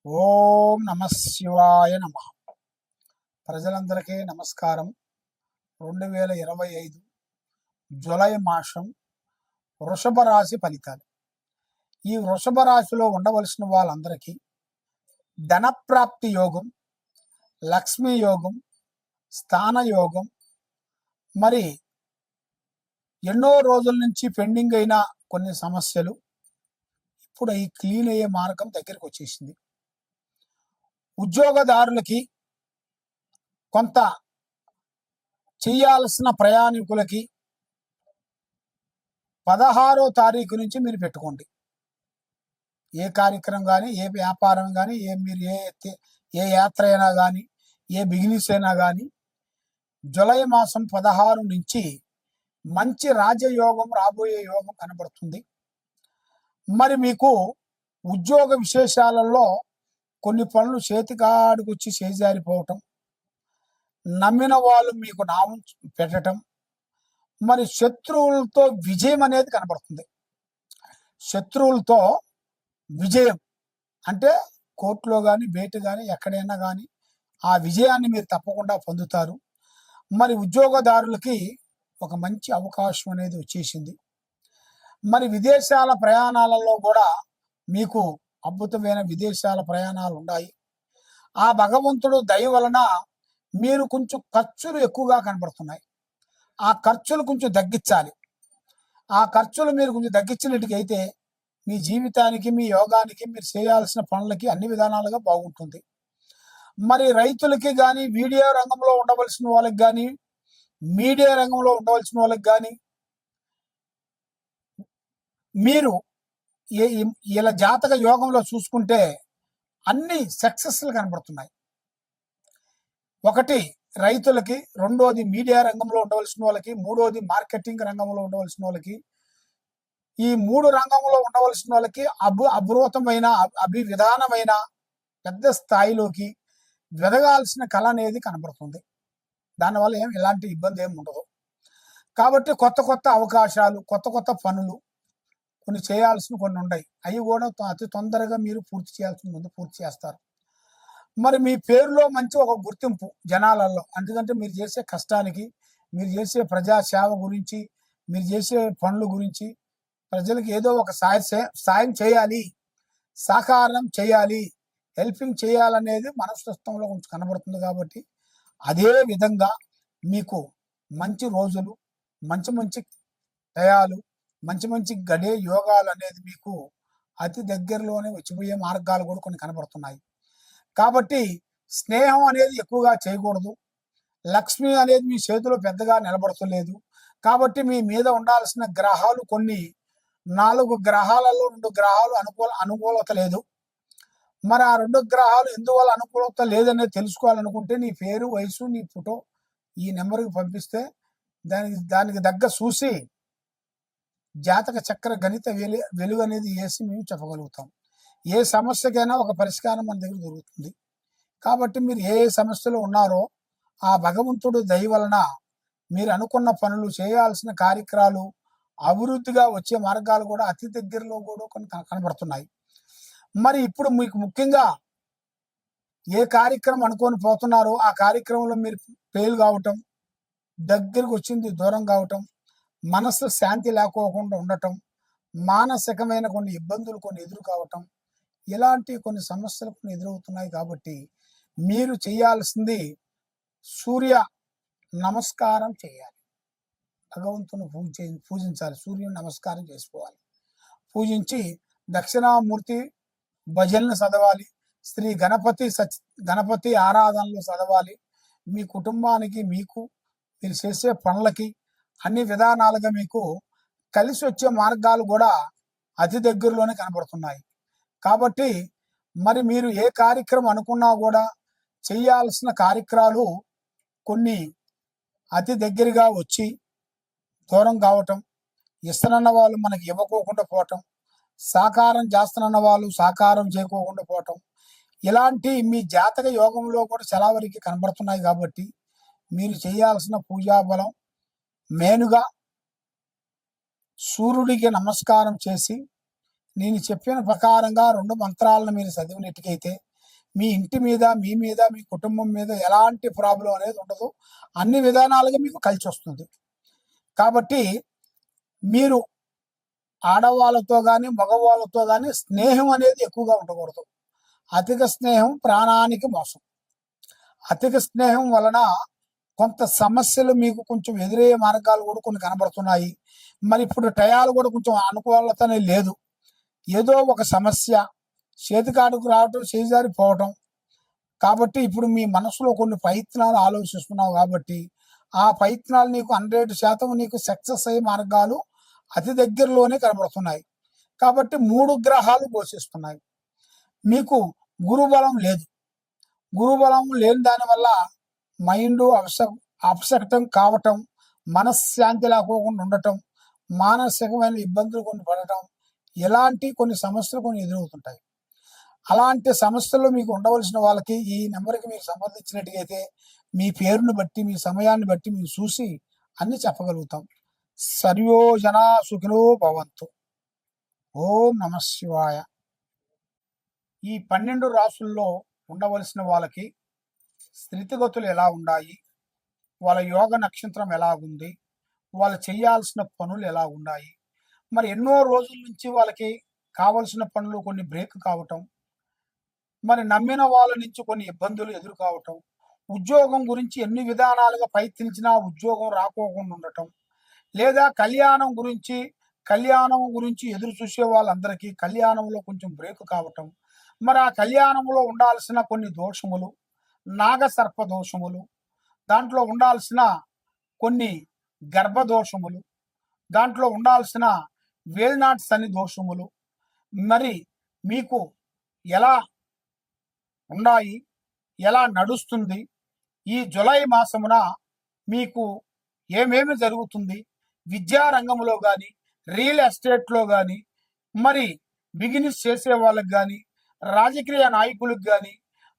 ఓం నమ శివాయ నమ. ప్రజలందరికీ నమస్కారం. 2025 జూలై మాసం వృషభ రాశి ఫలితాలు. ఈ వృషభ రాశిలో ఉండవలసిన వాళ్ళందరికీ ధనప్రాప్తి యోగం, లక్ష్మీ యోగం, స్థాన యోగం, మరి ఎన్నో రోజుల నుంచి పెండింగ్ అయిన కొన్ని సమస్యలు ఇప్పుడు ఈ క్లీన్ అయ్యే మార్గం దగ్గరికి వచ్చేసింది. ఉద్యోగదారులకి కొంత చేయాల్సిన ప్రయాణికులకి 16వ తారీఖు నుంచి మీరు పెట్టుకోండి. ఏ కార్యక్రమం కానీ, ఏ వ్యాపారం కానీ, మీరు ఏ యాత్ర అయినా కానీ, ఏ బిజినెస్ అయినా కానీ జూలై మాసం 16 నుంచి మంచి రాజయోగం, రాబోయే యోగం కనబడుతుంది. మరి మీకు ఉద్యోగ విశేషాలలో కొన్ని పనులు చేతికాడికి వచ్చి చేజారిపోవటం, నమ్మిన వాళ్ళు మీకు నామం పెట్టడం, మరి శత్రువులతో విజయం అనేది కనబడుతుంది. శత్రువులతో విజయం అంటే కోర్టులో కానీ, బయట కానీ, ఎక్కడైనా కానీ ఆ విజయాన్ని మీరు తప్పకుండా పొందుతారు. మరి ఉద్యోగదారులకి ఒక మంచి అవకాశం అనేది వచ్చేసింది. మరి విదేశాల ప్రయాణాలలో కూడా మీకు అద్భుతమైన విదేశాల ప్రయాణాలు ఉన్నాయి. ఆ భగవంతుడు దయ వలన మీరు కొంచెం ఖర్చులు ఎక్కువగా కనబడుతున్నాయి. ఆ ఖర్చులు కొంచెం తగ్గించాలి. ఆ ఖర్చులు మీరు కొంచెం తగ్గించినట్టుకైతే మీ జీవితానికి, మీ యోగానికి, మీరు చేయాల్సిన పనులకి అన్ని విధానాలుగా బాగుంటుంది. మరి రైతులకి కానీ, వీడియో రంగంలో ఉండవలసిన వాళ్ళకి కానీ, మీడియా రంగంలో ఉండవలసిన వాళ్ళకి కానీ మీరు ఇలా జాతక యోగంలో చూసుకుంటే అన్ని సక్సెస్లు కనబడుతున్నాయి. ఒకటి రైతులకి, రెండోది మీడియా రంగంలో ఉండవలసిన వాళ్ళకి, మూడోది మార్కెటింగ్ రంగంలో ఉండవలసిన వాళ్ళకి. ఈ 3 రంగంలో ఉండవలసిన వాళ్ళకి అద్భుతమైన విధానమైన పెద్ద స్థాయిలోకి వెదగాల్సిన కళ అనేది కనబడుతుంది. దానివల్ల ఎలాంటి ఇబ్బంది ఏమి ఉండదు. కాబట్టి కొత్త కొత్త అవకాశాలు, కొత్త కొత్త పనులు కొన్ని చేయాల్సిన కొన్ని ఉన్నాయి. అవి కూడా అతి తొందరగా మీరు పూర్తి చేయాల్సిన ముందు పూర్తి చేస్తారు. మరి మీ పేరులో మంచి ఒక గుర్తింపు జనాలలో, ఎందుకంటే మీరు చేసే కష్టానికి, మీరు చేసే ప్రజాసేవ గురించి, మీరు చేసే పనుల గురించి ప్రజలకు ఏదో ఒక సాయం చేయాలి, సహకారం చేయాలి, హెల్పింగ్ చేయాలనేది మనస్తత్వంలో కొంచెం కనబడుతుంది. కాబట్టి అదే విధంగా మీకు మంచి రోజులు, మంచి మంచి టయాలు, మంచి మంచి గడే యోగాలు అనేది మీకు అతి దగ్గరలోనే వచ్చిపోయే మార్గాలు కూడా కొన్ని కనబడుతున్నాయి. కాబట్టి స్నేహం అనేది ఎక్కువగా చేయకూడదు. లక్ష్మి అనేది మీ చేతిలో పెద్దగా నిలబడతలేదు. కాబట్టి మీ మీద ఉండాల్సిన గ్రహాలు కొన్ని 4 గ్రహాలలో 2 గ్రహాలు అనుకూలత లేదు. మరి ఆ 2 గ్రహాలు ఎందువల్ల అనుకూలత లేదనేది తెలుసుకోవాలనుకుంటే నీ పేరు, వయసు, నీ ఫోటో ఈ నెంబర్కి పంపిస్తే దానికి దగ్గర చూసి జాతక చక్ర గణిత వెలుగు అనేది వేసి మేము చెప్పగలుగుతాం. ఏ సమస్యకైనా ఒక పరిష్కారం మన దగ్గర దొరుకుతుంది. కాబట్టి మీరు ఏ సమస్యలో ఉన్నారో ఆ భగవంతుడు దయ వలన మీరు అనుకున్న పనులు, చేయాల్సిన కార్యక్రమాలు, అభివృద్ధిగా వచ్చే మార్గాలు కూడా అతి దగ్గరలో కూడా కొన్ని కనబడుతున్నాయి. మరి ఇప్పుడు మీకు ముఖ్యంగా ఏ కార్యక్రమం అనుకొని పోతున్నారో ఆ కార్యక్రమంలో మీరు ఫెయిల్ కావటం, దగ్గరకు వచ్చింది దూరం కావటం, మనసు శాంతి లేకోకుండా ఉండటం, మానసికమైన కొన్ని ఇబ్బందులు కొన్ని ఎదురు కావటం, ఇలాంటి కొన్ని సమస్యలు కొన్ని ఎదురవుతున్నాయి. కాబట్టి మీరు చేయాల్సింది సూర్య నమస్కారం చేయాలి. భగవంతుని పూజించాలి. సూర్యుని నమస్కారం చేసుకోవాలి. పూజించి దక్షిణామూర్తి భజనలు చదవాలి. శ్రీ గణపతి ఆరాధనలు చదవాలి. మీ కుటుంబానికి, మీకు, మీరు చేసే పనులకి అన్ని విధానాలుగా మీకు కలిసి వచ్చే మార్గాలు కూడా అతి దగ్గరలోనే కనబడుతున్నాయి. కాబట్టి మరి మీరు ఏ కార్యక్రమం అనుకున్నా కూడా చేయాల్సిన కార్యక్రమాలు కొన్ని అతి దగ్గరగా వచ్చి దూరం కావటం, ఇస్తానన్న వాళ్ళు మనకి ఇవ్వకోకుండా పోవటం, సాకారం చేస్తానన్న వాళ్ళు సాకారం చేయకోకుండా పోవటం, ఇలాంటి మీ జాతక యోగంలో కూడా చాలా వరకు కనబడుతున్నాయి. కాబట్టి మీరు చేయాల్సిన పూజాబలం మేనుగా సూర్యుడికి నమస్కారం చేసి నేను చెప్పిన ప్రకారంగా 2 మంత్రాలను మీరు చదివినట్టుకైతే మీ ఇంటి మీద, మీ మీద, మీ కుటుంబం మీద ఎలాంటి ప్రాబ్లం అనేది ఉండదు. అన్ని విధానాలుగా మీకు కలిసి వస్తుంది. కాబట్టి మీరు ఆడవాళ్ళతో కానీ, మగవాళ్ళతో కానీ స్నేహం అనేది ఎక్కువగా ఉండకూడదు. అధిక స్నేహం ప్రాణానికి మోసం. అధిక స్నేహం వలన కొంత సమస్యలు మీకు కొంచెం ఎదురయ్యే మార్గాలు కూడా కొన్ని కనబడుతున్నాయి. మరి ఇప్పుడు టయాలు కూడా కొంచెం అనుకూలతనే లేదు. ఏదో ఒక సమస్య చేతికాడుకు రావటం, చేజారిపోవటం. కాబట్టి ఇప్పుడు మీ మనసులో కొన్ని ప్రయత్నాలు ఆలోచిస్తున్నావు కాబట్టి ఆ ప్రయత్నాలు నీకు 100% నీకు సక్సెస్ అయ్యే మార్గాలు అతి దగ్గరలోనే కనబడుతున్నాయి. కాబట్టి 3 గ్రహాలు ఘోషిస్తున్నాయి. మీకు గురుబలం లేదు. గురుబలం లేని దానివల్ల మైండ్ అప్సెటం కావటం, మనశ్శాంతి లేకోకుండా ఉండటం, మానసికమైన ఇబ్బందులు కొన్ని పడటం, ఇలాంటి కొన్ని సమస్యలు కొన్ని ఎదురవుతుంటాయి. అలాంటి సమస్యలు మీకు ఉండవలసిన వాళ్ళకి ఈ నెంబర్కి మీరు సంబంధించినట్టుగైతే మీ పేరును బట్టి, మీ సమయాన్ని బట్టి మీరు చూసి అన్ని చెప్పగలుగుతాం. సర్వో జనా సుఖినో భవంతు. ఓం నమ శివాయ. ఈ 12 రాసుల్లో ఉండవలసిన వాళ్ళకి స్థితిగతులు ఎలా ఉన్నాయి, వాళ్ళ యోగ నక్షత్రం ఎలాగుంది, వాళ్ళు చేయాల్సిన పనులు ఎలా ఉన్నాయి, మరి ఎన్నో రోజుల నుంచి వాళ్ళకి కావలసిన పనులు కొన్ని బ్రేక్ కావటం, మరి నమ్మిన వాళ్ళ నుంచి కొన్ని ఇబ్బందులు ఎదురు కావటం, ఉద్యోగం గురించి ఎన్ని విధానాలుగా ప్రయత్నించినా ఉద్యోగం రాకోకుండా ఉండటం, లేదా కళ్యాణం గురించి ఎదురు చూసే వాళ్ళందరికీ కళ్యాణంలో కొంచెం బ్రేక్ కావటం, మరి ఆ కళ్యాణంలో ఉండాల్సిన కొన్ని దోషములు, నాగసర్ప దోషములు, దాంట్లో ఉండాల్సిన కొన్ని గర్భదోషములు, దాంట్లో ఉండాల్సిన వేల్నాట్ శని దోషములు మరి మీకు ఎలా ఉన్నాయి, ఎలా నడుస్తుంది, ఈ జులై మాసమున మీకు ఏమేమి జరుగుతుంది, విద్యారంగంలో కానీ, రియల్ ఎస్టేట్లో కానీ, మరి బిజినెస్ చేసే వాళ్ళకి కానీ, రాజకీయ నాయకులకు కానీ,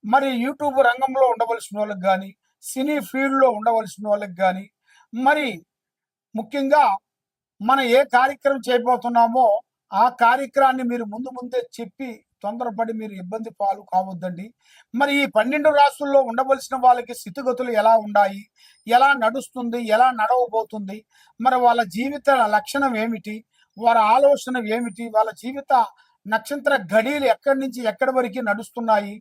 మరి యూట్యూబ్ రంగంలో ఉండవలసిన వాళ్ళకి కానీ, సినీ ఫీల్డ్లో ఉండవలసిన వాళ్ళకి కానీ, మరి ముఖ్యంగా మనం ఏ కార్యక్రమం చేయబోతున్నామో ఆ కార్యక్రమాన్ని మీరు ముందే చెప్పి తొందరపడి మీరు ఇబ్బంది పాలు కావద్దండి. మరి ఈ 12 రాసుల్లో ఉండవలసిన వాళ్ళకి స్థితిగతులు ఎలా ఉన్నాయి, ఎలా నడుస్తుంది, ఎలా నడవబోతుంది, మరి వాళ్ళ జీవిత లక్షణం ఏమిటి, వాళ్ళ ఆలోచన ఏమిటి, వాళ్ళ జీవిత నక్షత్ర గడియలు ఎక్కడి నుంచి ఎక్కడి వరకు నడుస్తున్నాయి,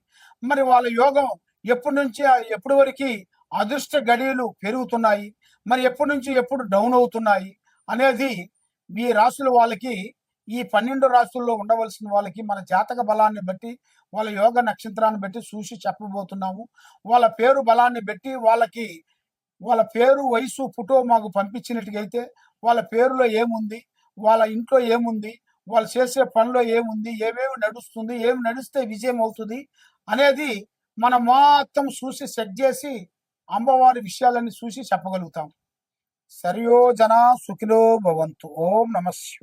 మరి వాళ్ళ యోగం ఎప్పటి నుంచి ఎప్పటి వరకు అదృష్ట గడియలు పెరుగుతున్నాయి, మరి ఎప్పటి నుంచి ఎప్పుడు డౌన్ అవుతున్నాయి అనేది ఈ రాసుల వాళ్ళకి, ఈ 12 రాసుల్లో ఉండవలసిన వాళ్ళకి మన జాతక బలాన్ని బట్టి, వాళ్ళ యోగ నక్షత్రాన్ని బట్టి చూసి చెప్పబోతున్నాము. వాళ్ళ పేరు బలాన్ని బట్టి వాళ్ళకి వాళ్ళ పేరు, వయసు, ఫోటో మాకు పంపించినట్టుగైతే వాళ్ళ పేరులో ఏముంది, వాళ్ళ ఇంట్లో ఏముంది, వాళ్ళు చేసే పనిలో ఏముంది, ఏమేమి నడుస్తుంది, ఏమి నడిస్తే విజయం అవుతుంది అనేది మనం మొత్తం చూసి సెట్ చేసి అమ్మవారి విషయాలన్నీ చూసి చెప్పగలుగుతాం. సర్వో జనా సుఖినో భవంతు. ఓం నమ శివాయ.